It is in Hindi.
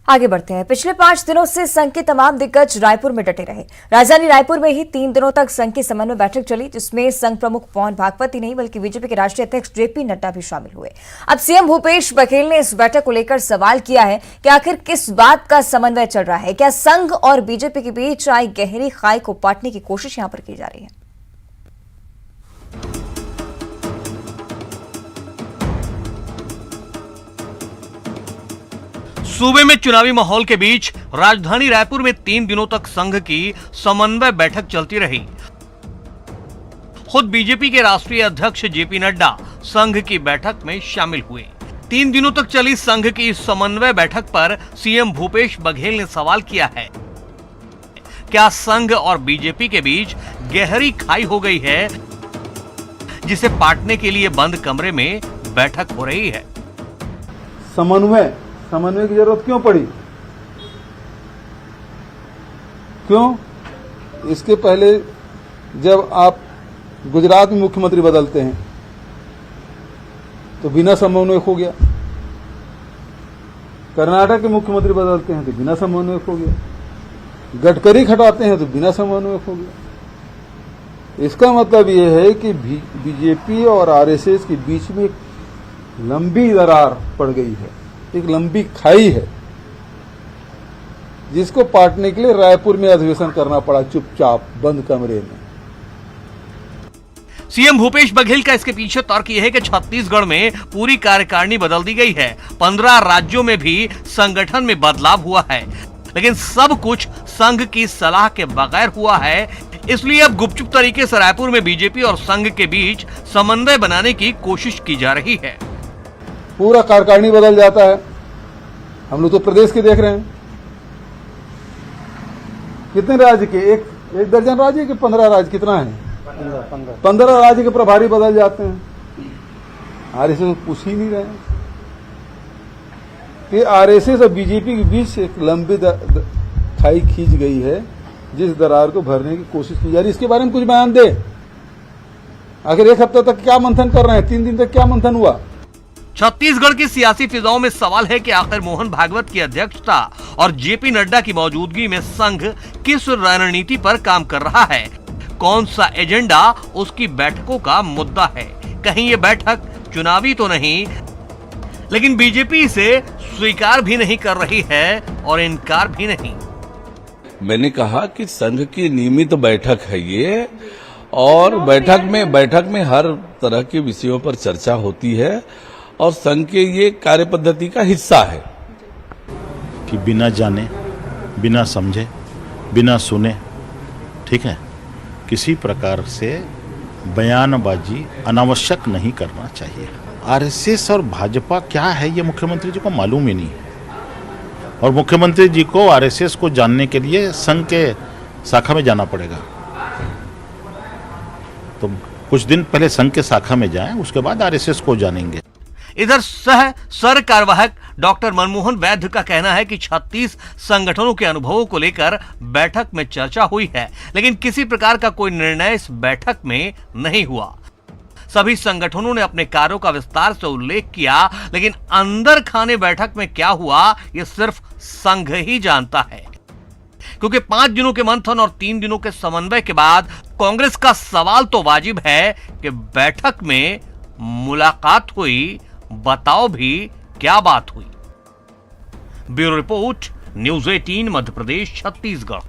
आगे बढ़ते हैं। पिछले 5 दिनों से संघ के तमाम दिग्गज रायपुर में डटे रहे। राजधानी रायपुर में ही 3 दिनों तक संघ की समन्वय बैठक चली, जिसमें संघ प्रमुख मोहन भागवत ही नहीं बल्कि बीजेपी के राष्ट्रीय अध्यक्ष जेपी नड्डा भी शामिल हुए। अब सीएम भूपेश बघेल ने इस बैठक को लेकर सवाल किया है कि आखिर किस बात का समन्वय चल रहा है। क्या संघ और बीजेपी के बीच आई गहरी खाई को पाटने की कोशिश यहां पर की जा रही है? सूबे में चुनावी माहौल के बीच राजधानी रायपुर में 3 दिनों तक संघ की समन्वय बैठक चलती रही। खुद बीजेपी के राष्ट्रीय अध्यक्ष जेपी नड्डा संघ की बैठक में शामिल हुए। 3 दिनों तक चली संघ की समन्वय बैठक पर सीएम भूपेश बघेल ने सवाल किया है, क्या संघ और बीजेपी के बीच गहरी खाई हो गई है, जिसे पाटने के लिए बंद कमरे में बैठक हो रही है। समन्वय की जरूरत क्यों पड़ी? क्यों? इसके पहले जब आप गुजरात में मुख्यमंत्री बदलते हैं तो बिना समन्वय हो गया, कर्नाटक के मुख्यमंत्री बदलते हैं तो बिना समन्वय हो गया, गडकरी हटाते हैं तो बिना समन्वय हो गया। इसका मतलब यह है कि बीजेपी और आरएसएस के बीच में एक लंबी दरार पड़ गई है, एक लंबी खाई है, जिसको पाटने के लिए रायपुर में अधिवेशन करना पड़ा, चुपचाप बंद कमरे में। सीएम भूपेश बघेल का इसके पीछे तर्क यह है कि छत्तीसगढ़ में पूरी कार्यकारिणी बदल दी गई है, 15 राज्यों में भी संगठन में बदलाव हुआ है, लेकिन सब कुछ संघ की सलाह के बगैर हुआ है। इसलिए अब गुपचुप तरीके से रायपुर में बीजेपी और संघ के बीच समन्वय बनाने की कोशिश की जा रही है। पूरा कार्यकारिणी बदल जाता है। हम लोग तो प्रदेश के देख रहे हैं, कितने राज्य के, एक दर्जन राज्य के 15 राज्य, कितना है 15 राज्य के प्रभारी बदल जाते हैं। आरएसएस पूछ ही नहीं रहे हैं कि आरएसएस और बीजेपी के बीच एक लंबी खाई खींच गई है, जिस दरार को भरने की कोशिश की जा रही है। इसके बारे में कुछ बयान दे। आखिर एक हफ्ते तक क्या मंथन कर रहे हैं, 3 दिन तक क्या मंथन हुआ? छत्तीसगढ़ की सियासी फिजाओं में सवाल है कि आखिर मोहन भागवत की अध्यक्षता और जेपी नड्डा की मौजूदगी में संघ किस रणनीति पर काम कर रहा है, कौन सा एजेंडा उसकी बैठकों का मुद्दा है। कहीं ये बैठक चुनावी तो नहीं, लेकिन बीजेपी इसे स्वीकार भी नहीं कर रही है और इनकार भी नहीं। मैंने कहा कि संघ की नियमित बैठक है ये, और बैठक में हर तरह के विषयों पर चर्चा होती है और संघ के ये कार्य पद्धति का हिस्सा है कि बिना जाने, बिना समझे, बिना सुने, ठीक है, किसी प्रकार से बयानबाजी अनावश्यक नहीं करना चाहिए। आरएसएस और भाजपा क्या है ये मुख्यमंत्री जी को मालूम ही नहीं है, और मुख्यमंत्री जी को आरएसएस को जानने के लिए संघ के शाखा में जाना पड़ेगा। तो कुछ दिन पहले संघ के शाखा में जाएं, उसके बाद आरएसएस को जानेंगे। इधर सर कार्यवाहक डॉक्टर मनमोहन वैद्य का कहना है कि 36 संगठनों के अनुभवों को लेकर बैठक में चर्चा हुई है, लेकिन किसी प्रकार का कोई निर्णय इस बैठक में नहीं हुआ। सभी संगठनों ने अपने कार्यों का विस्तार से उल्लेख किया, लेकिन अंदर खाने बैठक में क्या हुआ ये सिर्फ संघ ही जानता है। क्योंकि 5 दिनों के मंथन और 3 दिनों के समन्वय के बाद कांग्रेस का सवाल तो वाजिब है कि बैठक में मुलाकात हुई, बताओ भी क्या बात हुई। Bureau report, news 18 Madhya Pradesh, Chhattisgarh.